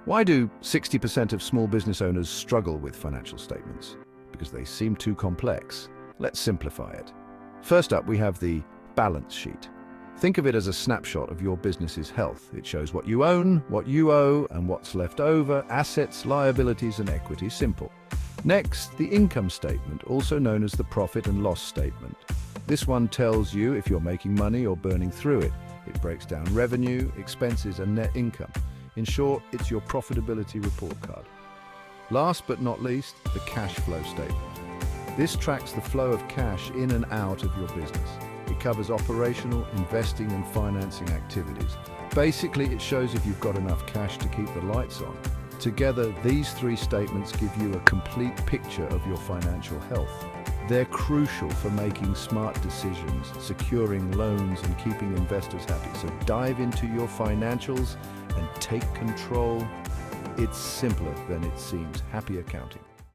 Why do 60% of small business owners struggle with financial statements? Because they seem too complex. Let's simplify it. First up, we have the balance sheet. Think of it as a snapshot of your business's health. It shows what you own, what you owe, and what's left over, assets, liabilities, and equity. Simple. Next, the income statement, also known as the profit and loss statement. This one tells you if you're making money or burning through it. It breaks down revenue, expenses, and net income. In short, it's your profitability report card. Last but not least, the cash flow statement. This tracks the flow of cash in and out of your business. It covers operational, investing, and financing activities. Basically, it shows if you've got enough cash to keep the lights on. Together, these three statements give you a complete picture of your financial health. They're crucial for making smart decisions, securing loans, and keeping investors happy. So dive into your financials and take control. It's simpler than it seems. Happy accounting.